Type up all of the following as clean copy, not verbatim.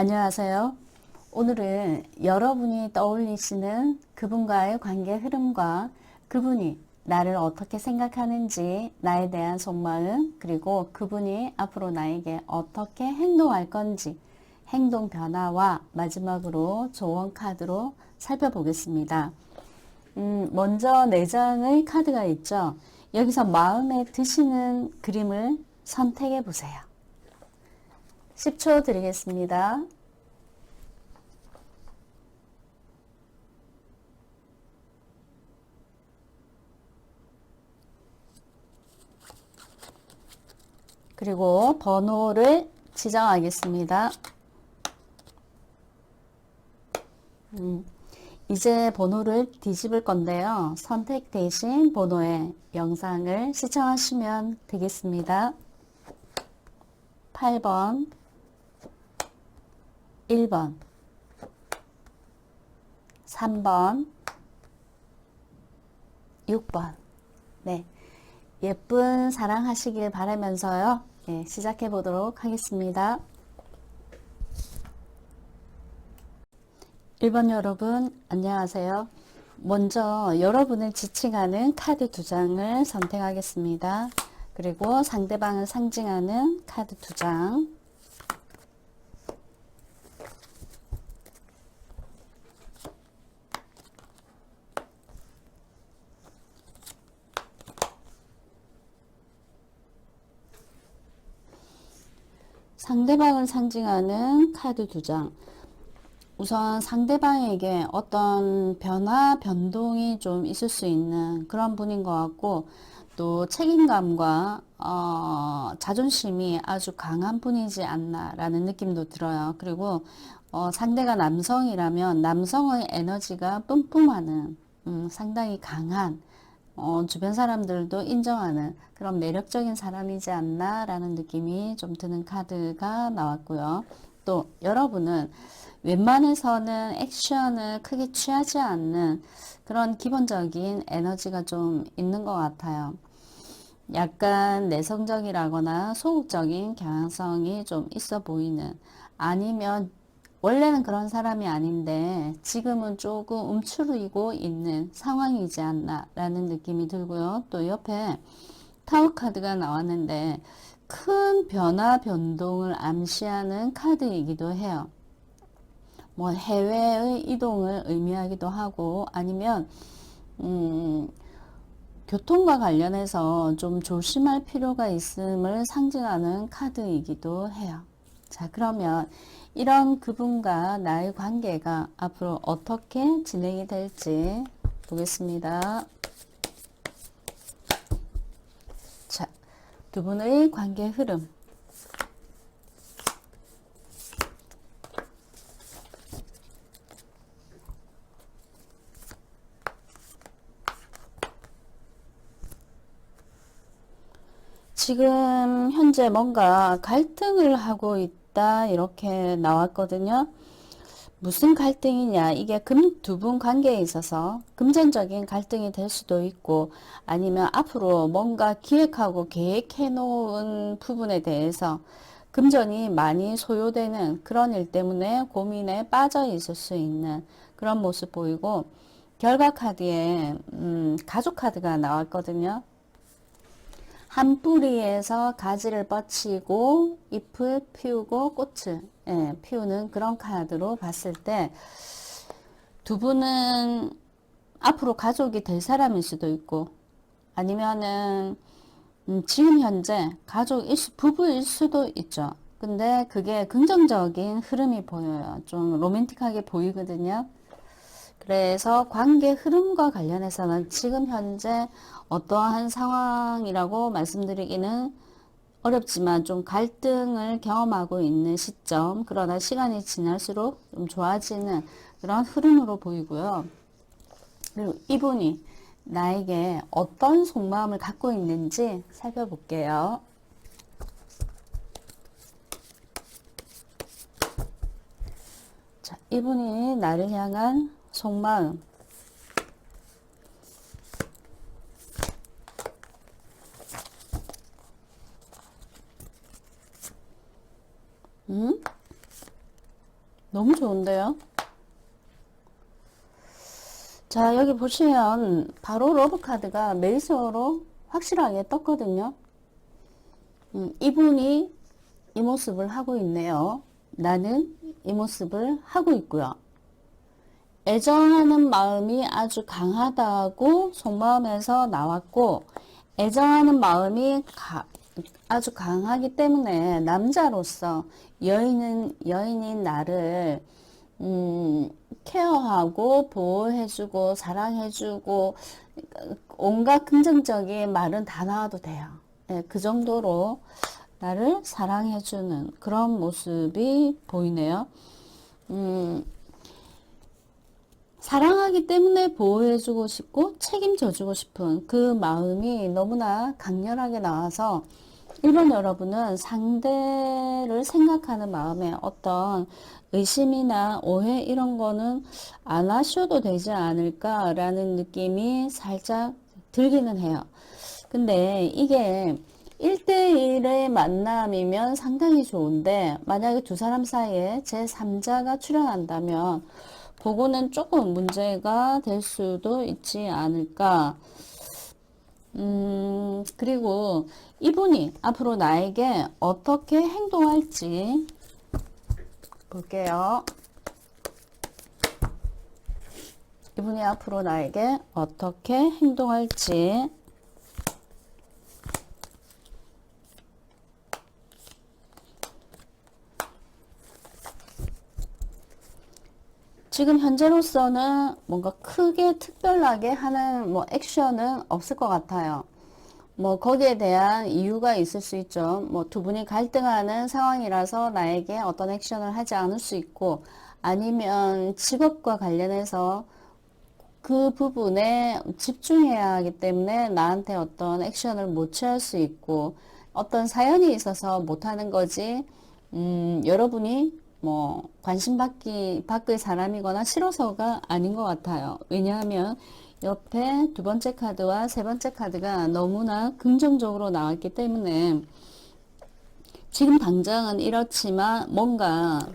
안녕하세요. 오늘은 여러분이 떠올리시는 그분과의 관계 흐름과 그분이 나를 어떻게 생각하는지, 나에 대한 속마음, 그리고 그분이 앞으로 나에게 어떻게 행동할 건지, 행동 변화와 마지막으로 조언 카드로 살펴보겠습니다. 먼저 4장의 카드가 있죠. 여기서 마음에 드시는 그림을 선택해 보세요. 10초 드리겠습니다. 그리고 번호를 지정하겠습니다. 이제 번호를 뒤집을 건데요. 선택되신 번호의 영상을 시청하시면 되겠습니다. 8번, 1번, 3번, 6번. 네. 예쁜 사랑하시길 바라면서요. 네, 시작해 보도록 하겠습니다. 1번 여러분, 안녕하세요. 먼저 여러분을 지칭하는 카드 2장을 선택하겠습니다. 그리고 상대방을 상징하는 카드 2장. 상대방을 상징하는 카드 2장. 우선 상대방에게 어떤 변화, 변동이 좀 있을 수 있는 그런 분인 것 같고, 또 책임감과 자존심이 아주 강한 분이지 않나라는 느낌도 들어요. 그리고 상대가 남성이라면 남성의 에너지가 뿜뿜하는 상당히 강한 주변 사람들도 인정하는 그런 매력적인 사람이지 않나라는 느낌이 좀 드는 카드가 나왔고요. 또 여러분은 웬만해서는 액션을 크게 취하지 않는 그런 기본적인 에너지가 좀 있는 것 같아요. 약간 내성적이라거나 소극적인 경향성이 좀 있어 보이는, 아니면 원래는 그런 사람이 아닌데 지금은 조금 움츠리고 있는 상황이지 않나 라는 느낌이 들고요. 또 옆에 타워 카드가 나왔는데 큰 변화 변동을 암시하는 카드이기도 해요. 뭐 해외의 이동을 의미하기도 하고, 아니면 교통과 관련해서 좀 조심할 필요가 있음을 상징하는 카드이기도 해요. 자, 그러면 이런 그분과 나의 관계가 앞으로 어떻게 진행이 될지 보겠습니다. 자, 두 분의 관계 흐름. 지금 현재 뭔가 갈등을 하고 있다 이렇게 나왔거든요. 무슨 갈등이냐, 이게 두 분 관계에 있어서 금전적인 갈등이 될 수도 있고, 아니면 앞으로 뭔가 기획하고 계획해 놓은 부분에 대해서 금전이 많이 소요되는 그런 일 때문에 고민에 빠져 있을 수 있는 그런 모습 보이고, 결과 카드에 가족 카드가 나왔거든요. 한 뿌리에서 가지를 뻗치고 잎을 피우고 꽃을 피우는 그런 카드로 봤을 때, 두 분은 앞으로 가족이 될 사람일 수도 있고, 아니면은 지금 현재 부부일 수도 있죠. 근데 그게 긍정적인 흐름이 보여요. 좀 로맨틱하게 보이거든요. 그래서 관계 흐름과 관련해서는 지금 현재 어떠한 상황이라고 말씀드리기는 어렵지만 좀 갈등을 경험하고 있는 시점, 그러나 시간이 지날수록 좀 좋아지는 그런 흐름으로 보이고요. 그리고 이분이 나에게 어떤 속마음을 갖고 있는지 살펴볼게요. 자, 이분이 나를 향한 속마음. 너무 좋은데요? 자, 여기 보시면 바로 러브 카드가 메이저로 확실하게 떴거든요. 이분이 이 모습을 하고 있네요. 나는 이 모습을 하고 있고요. 애정하는 마음이 아주 강하다고 속마음에서 나왔고, 애정하는 마음이 아주 강하기 때문에 남자로서 여인인 나를 케어하고 보호해주고 사랑해주고 온갖 긍정적인 말은 다 나와도 돼요. 예, 그 정도로 나를 사랑해주는 그런 모습이 보이네요. 사랑하기 때문에 보호해주고 싶고 책임져주고 싶은 그 마음이 너무나 강렬하게 나와서 1번 여러분은 상대를 생각하는 마음에 어떤 의심이나 오해 이런 거는 안 하셔도 되지 않을까라는 느낌이 살짝 들기는 해요. 근데 이게 1대1의 만남이면 상당히 좋은데 만약에 두 사람 사이에 제3자가 출연한다면 그거는 조금 문제가 될 수도 있지 않을까. 그리고 이분이 앞으로 나에게 어떻게 행동할지 볼게요. 이분이 앞으로 나에게 어떻게 행동할지. 지금 현재로서는 뭔가 크게 특별하게 하는 뭐 액션은 없을 것 같아요. 뭐 거기에 대한 이유가 있을 수 있죠. 뭐 두 분이 갈등하는 상황이라서 나에게 어떤 액션을 하지 않을 수 있고, 아니면 직업과 관련해서 그 부분에 집중해야 하기 때문에 나한테 어떤 액션을 못 취할 수 있고, 어떤 사연이 있어서 못하는 거지. 여러분이 뭐 받을 사람이거나 싫어서가 아닌 것 같아요. 왜냐하면 옆에 두 번째 카드와 세 번째 카드가 너무나 긍정적으로 나왔기 때문에 지금 당장은 이렇지만 뭔가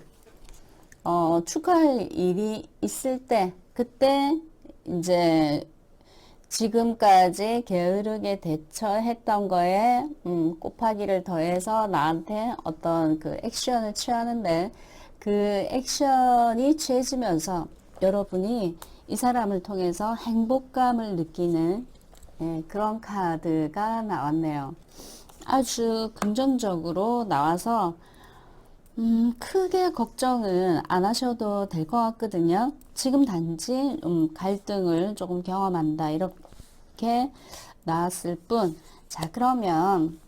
축하할 일이 있을 때 그때 이제 지금까지 게으르게 대처했던 거에 곱하기를 더해서 나한테 어떤 그 액션을 취하는데 그 액션이 취해지면서 여러분이 이 사람을 통해서 행복감을 느끼는 그런 카드가 나왔네요. 아주 긍정적으로 나와서 크게 걱정은 안 하셔도 될 것 같거든요. 지금 단지 갈등을 조금 경험한다 이렇게 나왔을 뿐. 자, 그러면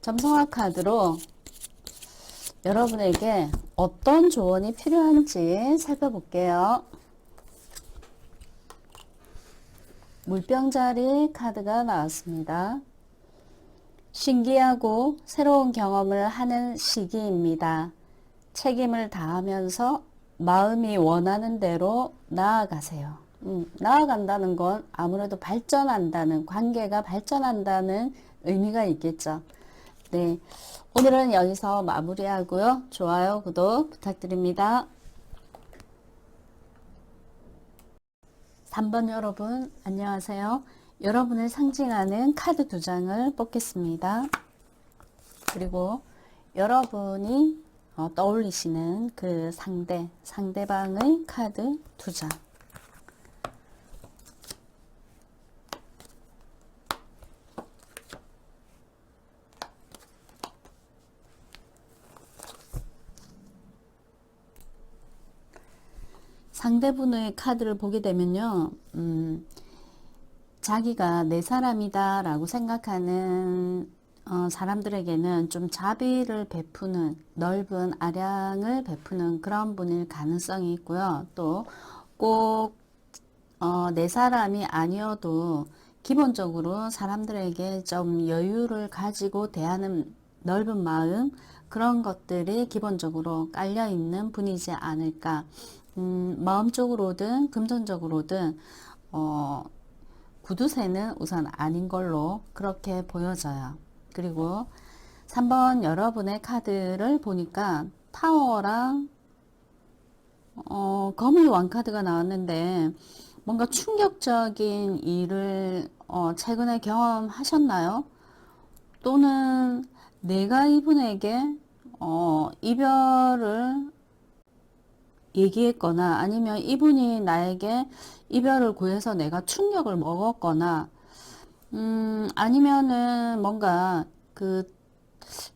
점성화 카드로 여러분에게 어떤 조언이 필요한지 살펴볼게요. 물병자리 카드가 나왔습니다. 신기하고 새로운 경험을 하는 시기입니다. 책임을 다하면서 마음이 원하는 대로 나아가세요. 나아간다는 건 아무래도 발전한다는, 관계가 발전한다는 의미가 있겠죠. 네, 오늘은 여기서 마무리하고요. 좋아요, 구독 부탁드립니다. 3번 여러분, 안녕하세요. 여러분을 상징하는 카드 2장을 뽑겠습니다. 그리고 여러분이 떠올리시는 그 상대방의 카드 2장. 상대분의 카드를 보게 되면요, 자기가 내 사람이다 라고 생각하는 사람들에게는 좀 자비를 베푸는, 넓은 아량을 베푸는 그런 분일 가능성이 있고요. 또 꼭 내 사람이 아니어도 기본적으로 사람들에게 좀 여유를 가지고 대하는 넓은 마음, 그런 것들이 기본적으로 깔려 있는 분이지 않을까. 마음적으로든 금전적으로든 구두쇠는 우선 아닌 걸로 그렇게 보여져요. 그리고 3번 여러분의 카드를 보니까 타워랑 거미 왕 카드가 나왔는데 뭔가 충격적인 일을 최근에 경험하셨나요? 또는 내가 이분에게 이별을 얘기했거나 아니면 이분이 나에게 이별을 구해서 내가 충격을 먹었거나 아니면은 뭔가 그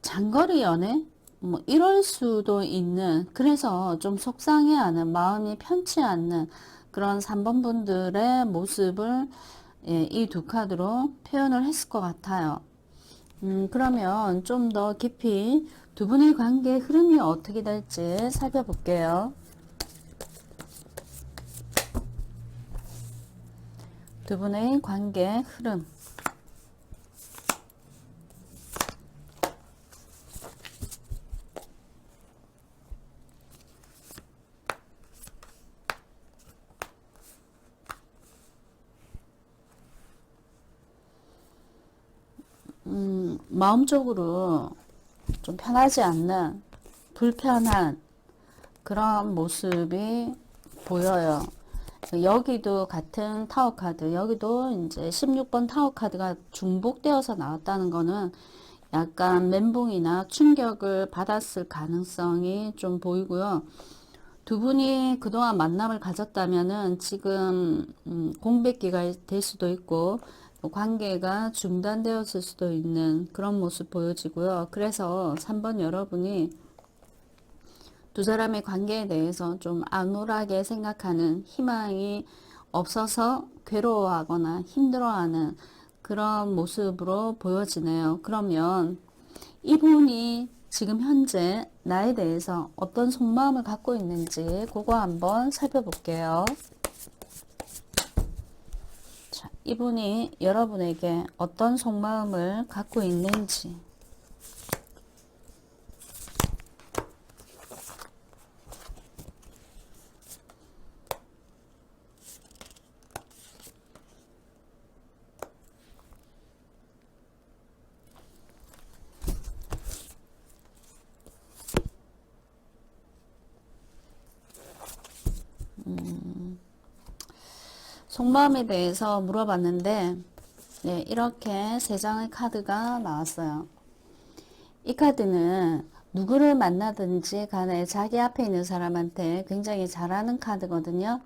장거리 연애 뭐 이럴 수도 있는, 그래서 좀 속상해하는, 마음이 편치 않는 그런 3번 분들의 모습을 이 두 카드로 표현을 했을 것 같아요. 그러면 좀 더 깊이 두 분의 관계 흐름이 어떻게 될지 살펴볼게요. 두 분의 관계 흐름. 마음적으로 좀 편하지 않는, 불편한 그런 모습이 보여요. 여기도 같은 타워 카드, 여기도 이제 16번 타워 카드가 중복되어서 나왔다는 거는 약간 멘붕이나 충격을 받았을 가능성이 좀 보이고요. 두 분이 그동안 만남을 가졌다면은 지금 공백기가 될 수도 있고 관계가 중단되었을 수도 있는 그런 모습 보여지고요. 그래서 3번 여러분이 두 사람의 관계에 대해서 좀 안울하게 생각하는, 희망이 없어서 괴로워하거나 힘들어하는 그런 모습으로 보여지네요. 그러면 이분이 지금 현재 나에 대해서 어떤 속마음을 갖고 있는지 그거 한번 살펴볼게요. 자, 이분이 여러분에게 어떤 속마음을 갖고 있는지. 속마음에 대해서 물어봤는데 네, 이렇게 세 장의 카드가 나왔어요. 이 카드는 누구를 만나든지 간에 자기 앞에 있는 사람한테 굉장히 잘하는 카드거든요.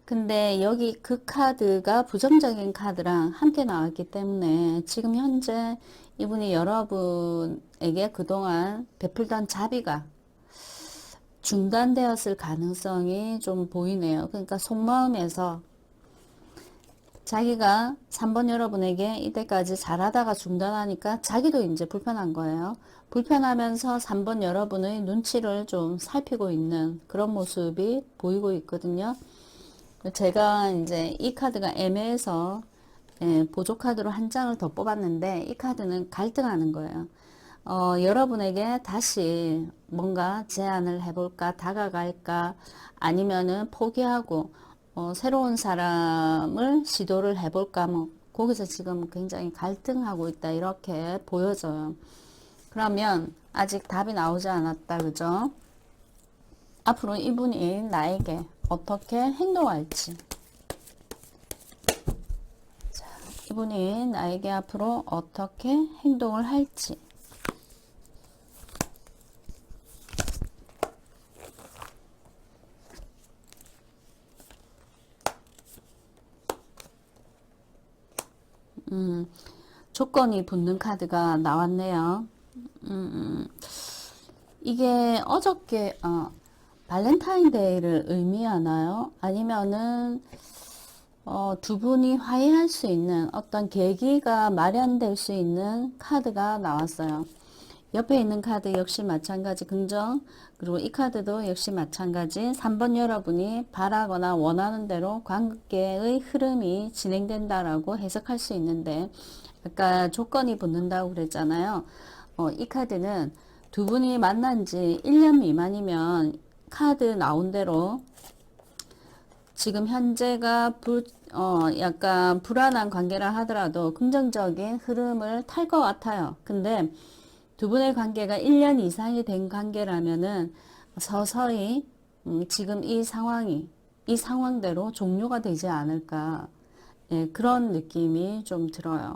근데 여기 그 카드가 부정적인 카드랑 함께 나왔기 때문에 지금 현재 이분이 여러분에게 그동안 베풀던 자비가 중단되었을 가능성이 좀 보이네요. 그러니까 속마음에서 자기가 3번 여러분에게 이때까지 잘하다가 중단하니까 자기도 이제 불편한 거예요. 불편하면서 3번 여러분의 눈치를 좀 살피고 있는 그런 모습이 보이고 있거든요. 제가 이제 이 카드가 애매해서 보조 카드로 한 장을 더 뽑았는데 이 카드는 갈등하는 거예요. 여러분에게 다시 뭔가 제안을 해볼까, 다가갈까, 아니면은 포기하고 새로운 사람을 시도를 해볼까, 뭐 거기서 지금 굉장히 갈등하고 있다 이렇게 보여져요. 그러면 아직 답이 나오지 않았다, 그죠? 앞으로 이분이 나에게 어떻게 행동할지, 자, 이분이 나에게 앞으로 어떻게 행동을 할지. 조건이 붙는 카드가 나왔네요. 이게 어저께 발렌타인데이를 의미하나요? 아니면은 두 분이 화해할 수 있는 어떤 계기가 마련될 수 있는 카드가 나왔어요. 옆에 있는 카드 역시 마찬가지 긍정, 그리고 이 카드도 역시 마찬가지 3번 여러분이 바라거나 원하는 대로 관계의 흐름이 진행된다라고 해석할 수 있는데, 아까 조건이 붙는다고 그랬잖아요. 이 카드는 두 분이 만난 지 1년 미만이면 카드 나온 대로 지금 현재가 약간 불안한 관계라 하더라도 긍정적인 흐름을 탈 것 같아요. 근데 두 분의 관계가 1년 이상이 된 관계라면은 서서히 지금 이 상황대로 종료가 되지 않을까. 예, 그런 느낌이 좀 들어요.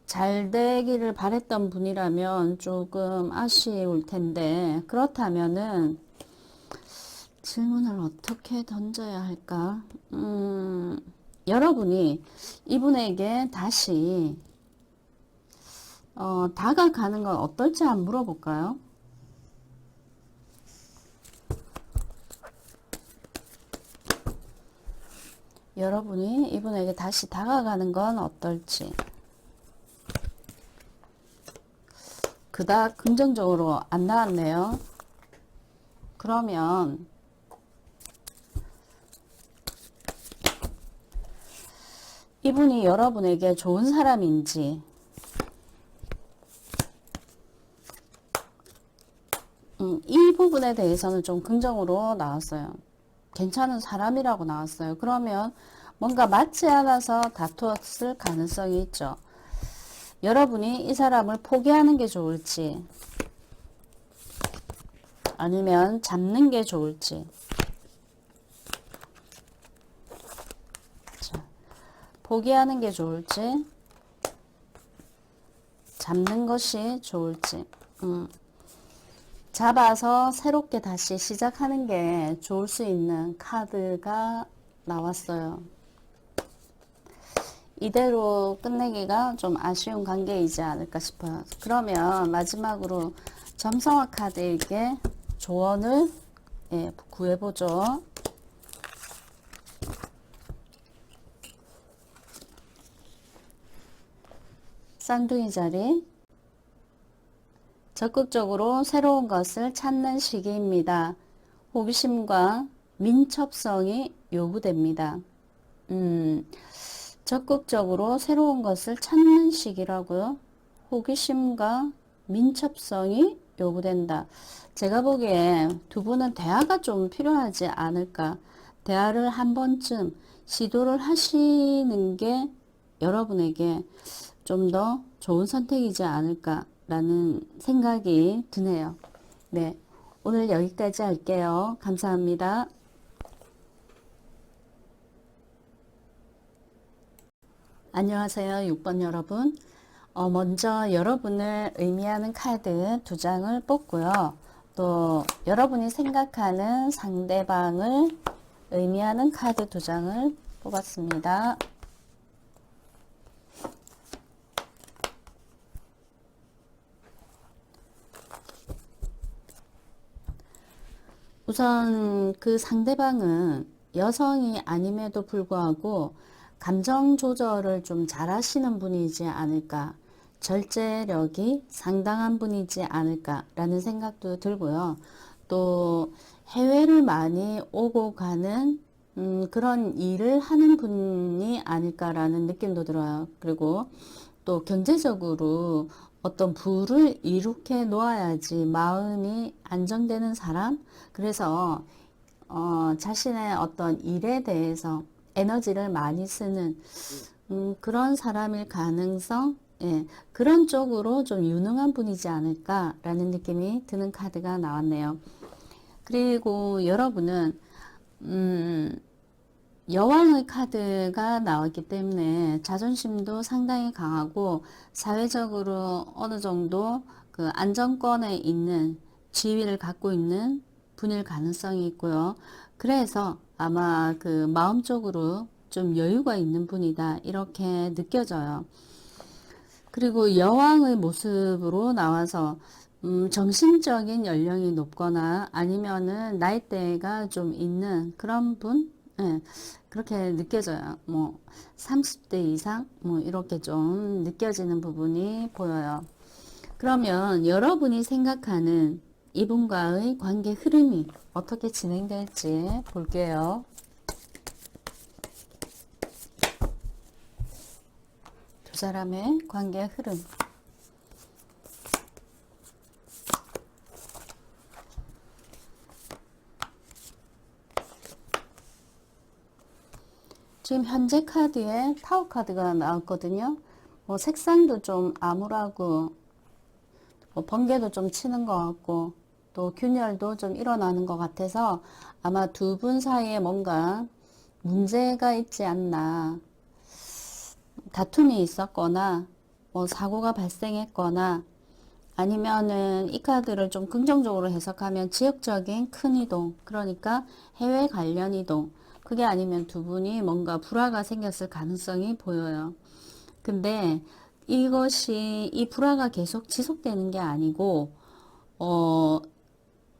잘 되기를 바랬던 분이라면 조금 아쉬울 텐데, 그렇다면은 질문을 어떻게 던져야 할까? 여러분이 이분에게 다시 다가가는 건 어떨지 한번 물어볼까요? 여러분이 이분에게 다시 다가가는 건 어떨지. 그닥 긍정적으로 안 나왔네요. 그러면 이분이 여러분에게 좋은 사람인지, 이 부분에 대해서는 좀 긍정으로 나왔어요. 괜찮은 사람이라고 나왔어요. 그러면 뭔가 맞지 않아서 다투었을 가능성이 있죠. 여러분이 이 사람을 포기하는 게 좋을지, 아니면 잡는 게 좋을지. 자, 포기하는 게 좋을지, 잡는 것이 좋을지. 잡아서 새롭게 다시 시작하는 게 좋을 수 있는 카드가 나왔어요. 이대로 끝내기가 좀 아쉬운 관계이지 않을까 싶어요. 그러면 마지막으로 점성화 카드에게 조언을 구해보죠. 쌍둥이 자리. 적극적으로 새로운 것을 찾는 시기입니다. 호기심과 민첩성이 요구됩니다. 적극적으로 새로운 것을 찾는 시기라고요. 호기심과 민첩성이 요구된다. 제가 보기에 두 분은 대화가 좀 필요하지 않을까. 대화를 한 번쯤 시도를 하시는 게 여러분에게 좀 더 좋은 선택이지 않을까라는 생각이 드네요. 네, 오늘 여기까지 할게요. 감사합니다. 안녕하세요. 6번 여러분. 먼저 여러분을 의미하는 카드 2장을 뽑고요. 또 여러분이 생각하는 상대방을 의미하는 카드 2장을 뽑았습니다. 우선 그 상대방은 여성이 아님에도 불구하고 감정 조절을 좀 잘하시는 분이지 않을까, 절제력이 상당한 분이지 않을까라는 생각도 들고요. 또 해외를 많이 오고 가는 그런 일을 하는 분이 아닐까라는 느낌도 들어요. 그리고 또 경제적으로 어떤 부를 이룩해 놓아야지 마음이 안정되는 사람. 그래서 자신의 어떤 일에 대해서 에너지를 많이 쓰는 그런 사람일 가능성, 예, 그런 쪽으로 좀 유능한 분이지 않을까라는 느낌이 드는 카드가 나왔네요. 그리고 여러분은 여왕의 카드가 나왔기 때문에 자존심도 상당히 강하고 사회적으로 어느 정도 그 안정권에 있는 지위를 갖고 있는 분일 가능성이 있고요. 그래서 아마 그 마음적으로 좀 여유가 있는 분이다, 이렇게 느껴져요. 그리고 여왕의 모습으로 나와서 정신적인 연령이 높거나 아니면은 나이대가 좀 있는 그런 분, 예, 그렇게 느껴져요. 뭐 30대 이상 뭐 이렇게 좀 느껴지는 부분이 보여요. 그러면 여러분이 생각하는 이분과의 관계 흐름이 어떻게 진행될지 볼게요. 두 사람의 관계 흐름. 지금 현재 카드에 타워 카드가 나왔거든요. 색상도 좀 암울하고 번개도 좀 치는 것 같고 또 균열도 좀 일어나는 것 같아서 아마 두 분 사이에 뭔가 문제가 있지 않나, 다툼이 있었거나 사고가 발생했거나 아니면은 이 카드를 좀 긍정적으로 해석하면 지역적인 큰 이동, 그러니까 해외 관련 이동, 그게 아니면 두 분이 뭔가 불화가 생겼을 가능성이 보여요. 근데 이것이 이 불화가 계속 지속되는 게 아니고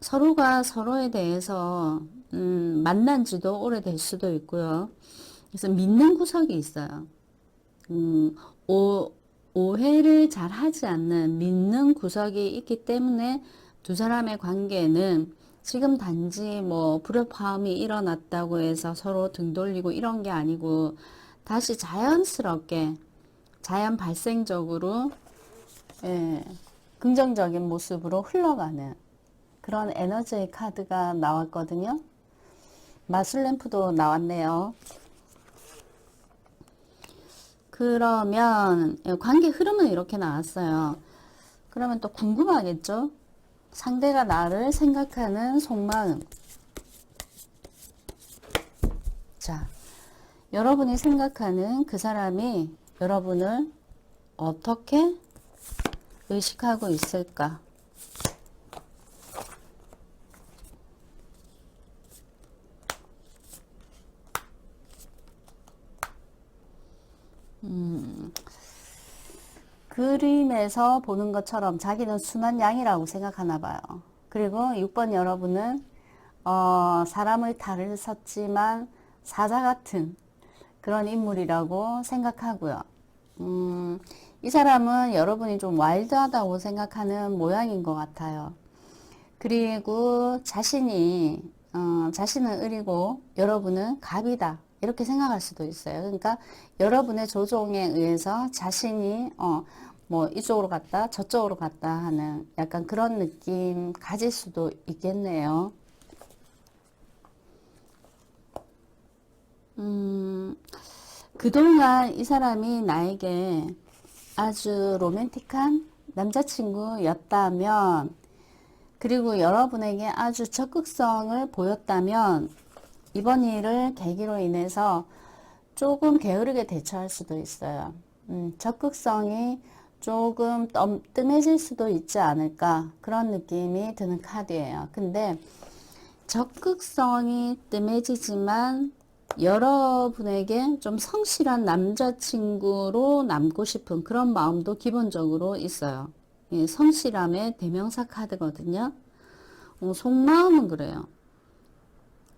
서로가 서로에 대해서 만난 지도 오래될 수도 있고요. 그래서 믿는 구석이 있어요. 음, 오, 오해를 잘 하지 않는 믿는 구석이 있기 때문에 두 사람의 관계는 지금 단지 불협화음이 일어났다고 해서 서로 등 돌리고 이런 게 아니고 다시 자연스럽게 자연 발생적으로 긍정적인 모습으로 흘러가는 그런 에너지의 카드가 나왔거든요. 마술램프도 나왔네요. 그러면 관계 흐름은 이렇게 나왔어요. 그러면 또 궁금하겠죠? 상대가 나를 생각하는 속마음. 자, 여러분이 생각하는 그 사람이 여러분을 어떻게 의식하고 있을까? 그림에서 보는 것처럼 자기는 순한 양이라고 생각하나 봐요. 그리고 6번 여러분은 사람의 탈을 섰지만 사자 같은 그런 인물이라고 생각하고요. 이 사람은 여러분이 좀 와일드하다고 생각하는 모양인 것 같아요. 그리고 자신은 을이고 여러분은 갑이다. 이렇게 생각할 수도 있어요. 그러니까 여러분의 조종에 의해서 자신이 이쪽으로 갔다 저쪽으로 갔다 하는 약간 그런 느낌 가질 수도 있겠네요. 그동안 이 사람이 나에게 아주 로맨틱한 남자친구였다면, 그리고 여러분에게 아주 적극성을 보였다면 이번 일을 계기로 인해서 조금 게으르게 대처할 수도 있어요. 적극성이 조금 뜸해질 수도 있지 않을까 그런 느낌이 드는 카드예요. 근데 적극성이 뜸해지지만 여러분에게 좀 성실한 남자친구로 남고 싶은 그런 마음도 기본적으로 있어요. 성실함의 대명사 카드거든요. 속마음은 그래요.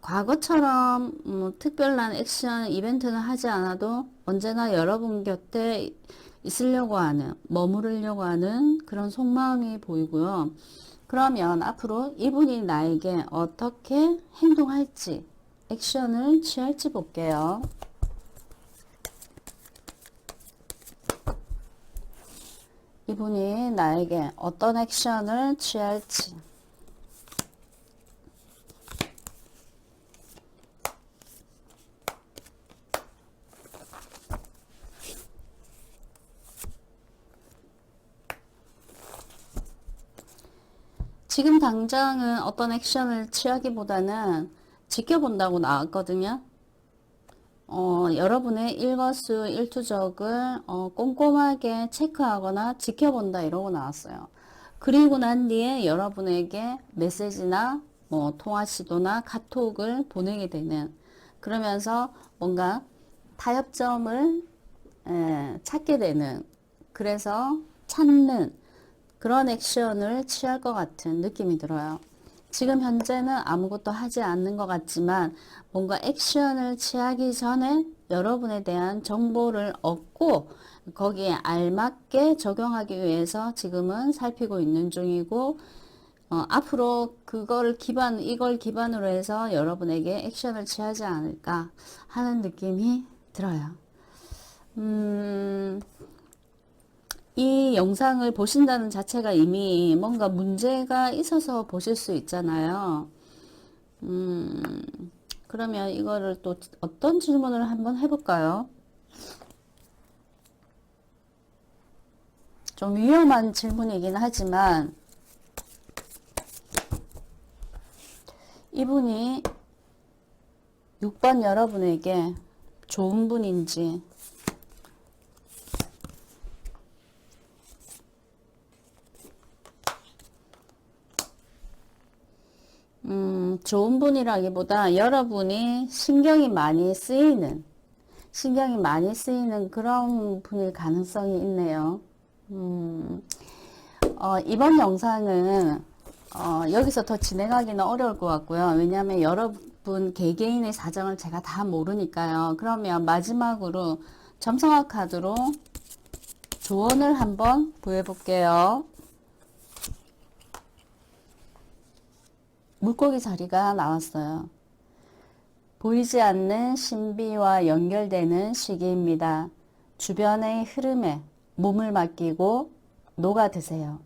과거처럼 특별한 액션 이벤트는 하지 않아도 언제나 여러분 곁에 있으려고 하는, 머무르려고 하는 그런 속마음이 보이고요. 그러면 앞으로 이분이 나에게 어떻게 행동할지, 액션을 취할지 볼게요. 이분이 나에게 어떤 액션을 취할지. 지금 당장은 어떤 액션을 취하기보다는 지켜본다고 나왔거든요. 여러분의 일거수일투족을 꼼꼼하게 체크하거나 지켜본다 이러고 나왔어요. 그리고 난 뒤에 여러분에게 메시지나 통화 시도나 카톡을 보내게 되는, 그러면서 뭔가 타협점을 찾게 되는, 그래서 찾는 그런 액션을 취할 것 같은 느낌이 들어요. 지금 현재는 아무것도 하지 않는 것 같지만 뭔가 액션을 취하기 전에 여러분에 대한 정보를 얻고 거기에 알맞게 적용하기 위해서 지금은 살피고 있는 중이고, 앞으로 이걸 기반으로 해서 여러분에게 액션을 취하지 않을까 하는 느낌이 들어요. 이 영상을 보신다는 자체가 이미 뭔가 문제가 있어서 보실 수 있잖아요. 그러면 이거를 또 어떤 질문을 한번 해볼까요? 좀 위험한 질문이긴 하지만 이분이 6번 여러분에게 좋은 분인지 좋은 분이라기보다 여러분이 신경이 많이 쓰이는 그런 분일 가능성이 있네요. 이번 영상은 여기서 더 진행하기는 어려울 것 같고요. 왜냐하면 여러분 개개인의 사정을 제가 다 모르니까요. 그러면 마지막으로 점성학 카드로 조언을 한번 구해볼게요. 물고기 자리가 나왔어요. 보이지 않는 신비와 연결되는 시기입니다. 주변의 흐름에 몸을 맡기고 녹아드세요.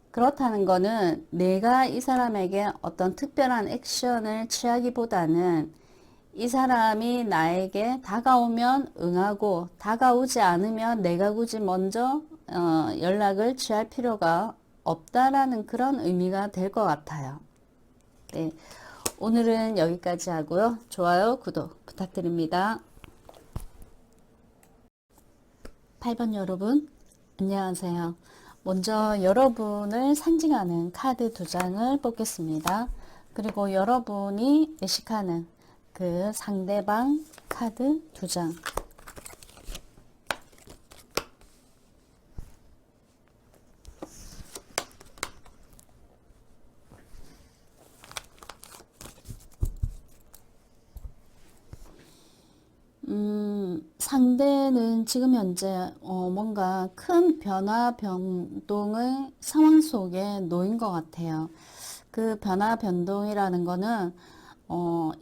그렇다는 거는 내가 이 사람에게 어떤 특별한 액션을 취하기보다는 이 사람이 나에게 다가오면 응하고 다가오지 않으면 내가 굳이 먼저 연락을 취할 필요가 없다라는 그런 의미가 될 것 같아요. 네, 오늘은 여기까지 하고요. 좋아요, 구독 부탁드립니다. 8번 여러분, 안녕하세요. 먼저 여러분을 상징하는 카드 2장을 뽑겠습니다. 그리고 여러분이 의식하는 그 상대방 카드 2장. 상대는 지금 현재 뭔가 큰 변화 변동의 상황 속에 놓인 것 같아요. 그 변화 변동이라는 거는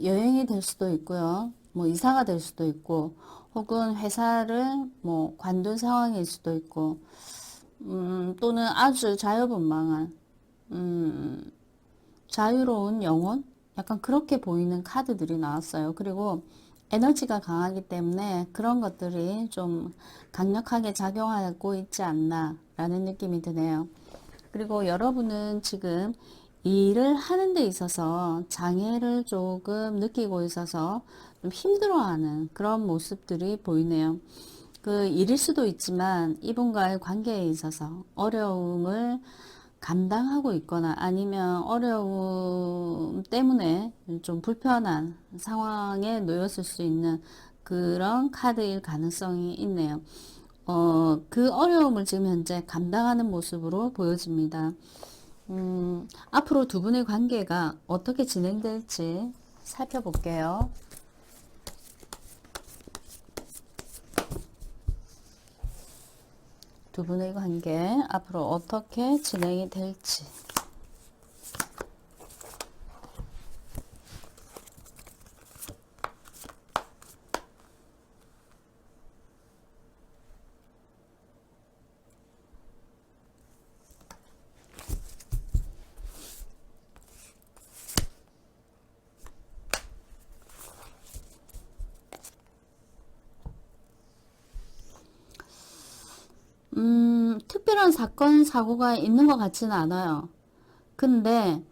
여행이 될 수도 있고요. 뭐 이사가 될 수도 있고 혹은 회사를 뭐 관둔 상황일 수도 있고 또는 아주 자유분방한 자유로운 영혼? 약간 그렇게 보이는 카드들이 나왔어요. 그리고 에너지가 강하기 때문에 그런 것들이 좀 강력하게 작용하고 있지 않나 라는 느낌이 드네요. 그리고 여러분은 지금 일을 하는 데 있어서 장애를 조금 느끼고 있어서 좀 힘들어하는 그런 모습들이 보이네요. 그 일일 수도 있지만 이분과의 관계에 있어서 어려움을 감당하고 있거나 아니면 어려움 때문에 좀 불편한 상황에 놓였을 수 있는 그런 카드일 가능성이 있네요. 그 어려움을 지금 현재 감당하는 모습으로 보여집니다. 앞으로 두 분의 관계가 어떻게 진행될지 살펴볼게요. 두 분의 관계 앞으로 어떻게 진행이 될지. 특별한 사건, 사고가 있는 것 같지는 않아요. 근데,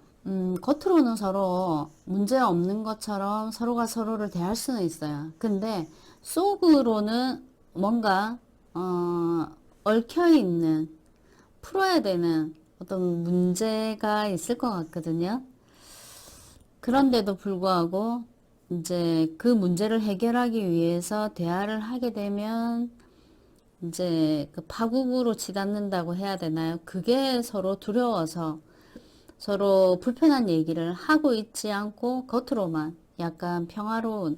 겉으로는 서로 문제 없는 것처럼 서로가 서로를 대할 수는 있어요. 근데, 속으로는 뭔가, 얽혀있는, 풀어야 되는 어떤 문제가 있을 것 같거든요. 그런데도 불구하고, 이제 그 문제를 해결하기 위해서 대화를 하게 되면, 이제 그 파국으로 치닫는다고 해야 되나요? 그게 서로 두려워서 서로 불편한 얘기를 하고 있지 않고 겉으로만 약간 평화로운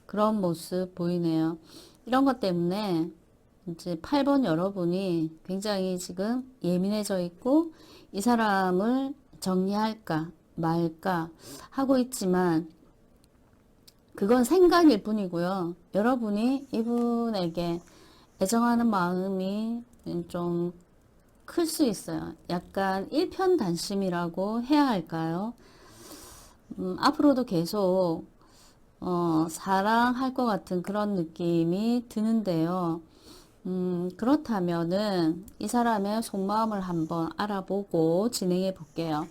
그런 모습 보이네요. 이런 것 때문에 이제 8번 여러분이 굉장히 지금 예민해져 있고 이 사람을 정리할까 말까 하고 있지만 그건 생각일 뿐이고요. 여러분이 이분에게 애정하는 마음이 좀 클 수 있어요. 약간 일편단심이라고 해야 할까요? 앞으로도 계속 사랑할 것 같은 그런 느낌이 드는데요. 그렇다면은 이 사람의 속마음을 한번 알아보고 진행해 볼게요.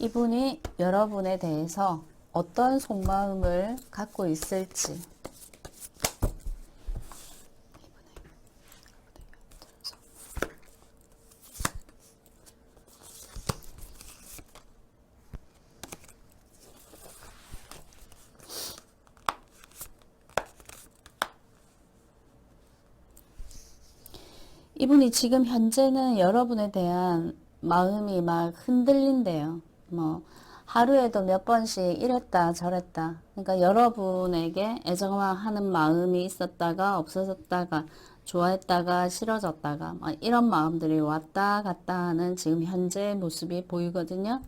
이분이 여러분에 대해서 어떤 속마음을 갖고 있을지. 이분이 지금 현재는 여러분에 대한 마음이 막 흔들린대요. 뭐 하루에도 몇 번씩 이랬다 저랬다. 그러니까 여러분에게 애정하는 마음이 있었다가 없어졌다가 좋아했다가 싫어졌다가 막 이런 마음들이 왔다 갔다 하는 지금 현재 모습이 보이거든요.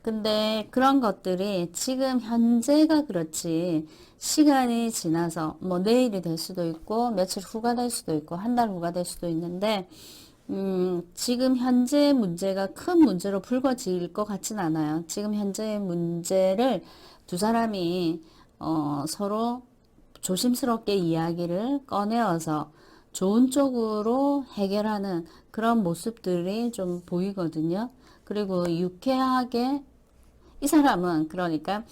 근데 그런 것들이 지금 현재가 그렇지 시간이 지나서 뭐 내일이 될 수도 있고 며칠 후가 될 수도 있고 한 달 후가 될 수도 있는데 지금 현재 문제가 큰 문제로 불거질 것 같진 않아요. 지금 현재의 문제를 두 사람이 서로 조심스럽게 이야기를 꺼내어서 좋은 쪽으로 해결하는 그런 모습들이 좀 보이거든요. 그리고 유쾌하게 이 사람은 그러니까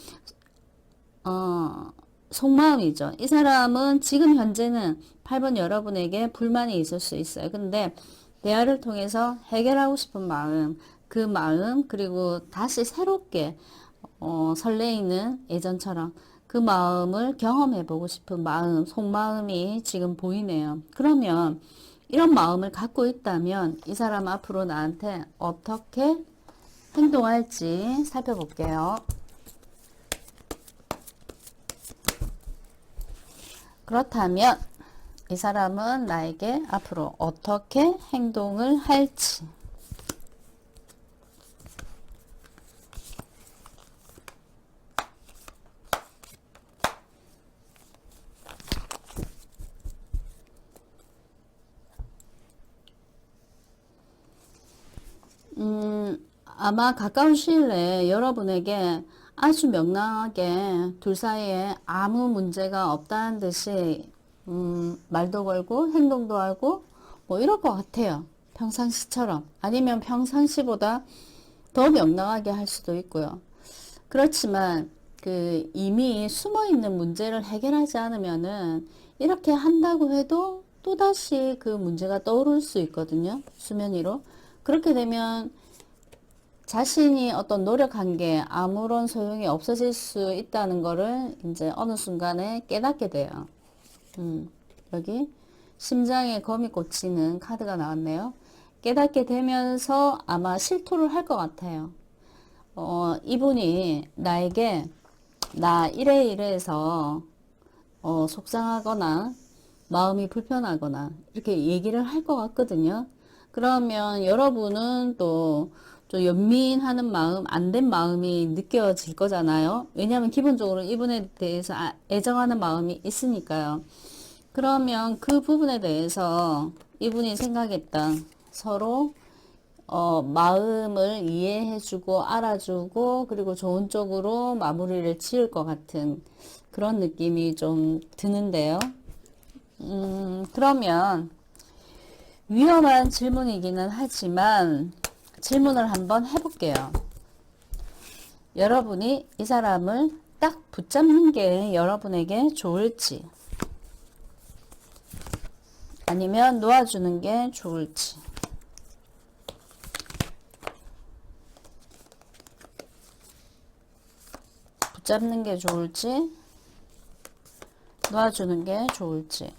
속마음이죠. 이 사람은 지금 현재는 8번 여러분에게 불만이 있을 수 있어요. 근데 대화를 통해서 해결하고 싶은 마음, 그 마음 그리고 다시 새롭게 설레이는 예전처럼 그 마음을 경험해 보고 싶은 마음, 속마음이 지금 보이네요. 그러면 이런 마음을 갖고 있다면 이 사람 앞으로 나한테 어떻게 행동할지 살펴볼게요. 그렇다면 이 사람은 나에게 앞으로 어떻게 행동을 할지. 아마 가까운 시일 내에 여러분에게 아주 명랑하게 둘 사이에 아무 문제가 없다는 듯이 말도 걸고 행동도 하고 뭐 이럴 것 같아요. 평상시처럼. 아니면 평상시보다 더 명랑하게 할 수도 있고요. 그렇지만 그 이미 숨어 있는 문제를 해결하지 않으면은 이렇게 한다고 해도 또다시 그 문제가 떠오를 수 있거든요. 수면 위로. 그렇게 되면 자신이 어떤 노력한 게 아무런 소용이 없어질 수 있다는 거를 이제 어느 순간에 깨닫게 돼요. 여기 심장에 검이 꽂히는 카드가 나왔네요. 깨닫게 되면서 아마 실토를 할 것 같아요. 이분이 나에게 나 이래 이래해서 속상하거나 마음이 불편하거나 이렇게 얘기를 할 것 같거든요. 그러면 여러분은 또 좀 연민하는 마음, 안 된 마음이 느껴질 거잖아요. 왜냐하면 기본적으로 이분에 대해서 애정하는 마음이 있으니까요. 그러면 그 부분에 대해서 이분이 생각했던 서로 마음을 이해해주고 알아주고 그리고 좋은 쪽으로 마무리를 지을 것 같은 그런 느낌이 좀 드는데요. 그러면 위험한 질문이기는 하지만 질문을 한번 해볼게요. 여러분이 이 사람을 딱 붙잡는 게 여러분에게 좋을지 아니면 놓아주는 게 좋을지. 붙잡는 게 좋을지 놓아주는 게 좋을지.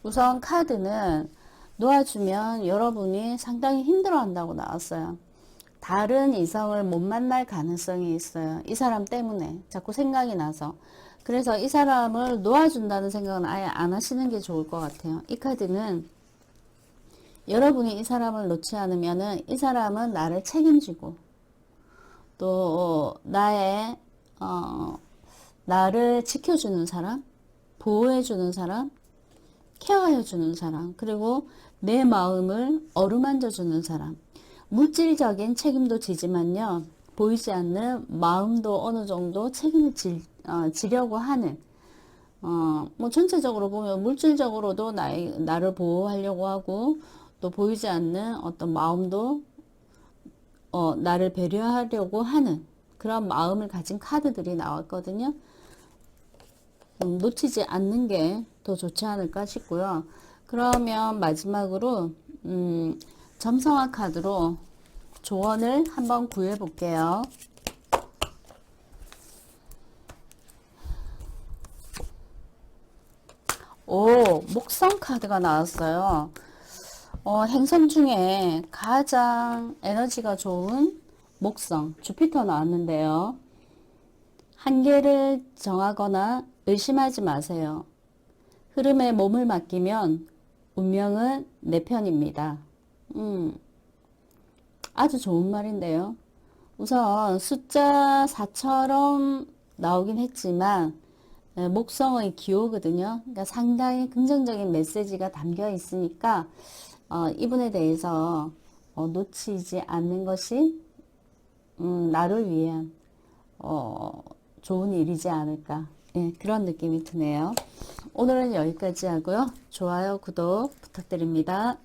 우선 카드는 놓아주면 여러분이 상당히 힘들어한다고 나왔어요. 다른 이성을 못 만날 가능성이 있어요. 이 사람 때문에 자꾸 생각이 나서. 그래서 이 사람을 놓아준다는 생각은 아예 안 하시는 게 좋을 것 같아요. 이 카드는 여러분이 이 사람을 놓지 않으면은 이 사람은 나를 책임지고 또 나의 나를 지켜주는 사람, 보호해주는 사람, 케어해주는 사람, 그리고 내 마음을 어루만져주는 사람. 물질적인 책임도 지지만요. 보이지 않는 마음도 어느 정도 책임을 지려고 하는 뭐 전체적으로 보면 물질적으로도 나를 보호하려고 하고 또 보이지 않는 어떤 마음도 나를 배려하려고 하는 그런 마음을 가진 카드들이 나왔거든요. 놓치지 않는 게 더 좋지 않을까 싶고요. 그러면 마지막으로 점성화 카드로 조언을 한번 구해 볼게요. 오, 목성 카드가 나왔어요. 행성 중에 가장 에너지가 좋은 목성, 주피터 나왔는데요. 한계를 정하거나 의심하지 마세요. 흐름에 몸을 맡기면 운명은 내 편입니다. 아주 좋은 말인데요. 우선 숫자 4처럼 나오긴 했지만 목성의 기호거든요. 그러니까 상당히 긍정적인 메시지가 담겨 있으니까 이 부분에 대해서 놓치지 않는 것이 나를 위한 좋은 일이지 않을까. 예, 그런 느낌이 드네요. 오늘은 여기까지 하고요. 좋아요, 구독 부탁드립니다.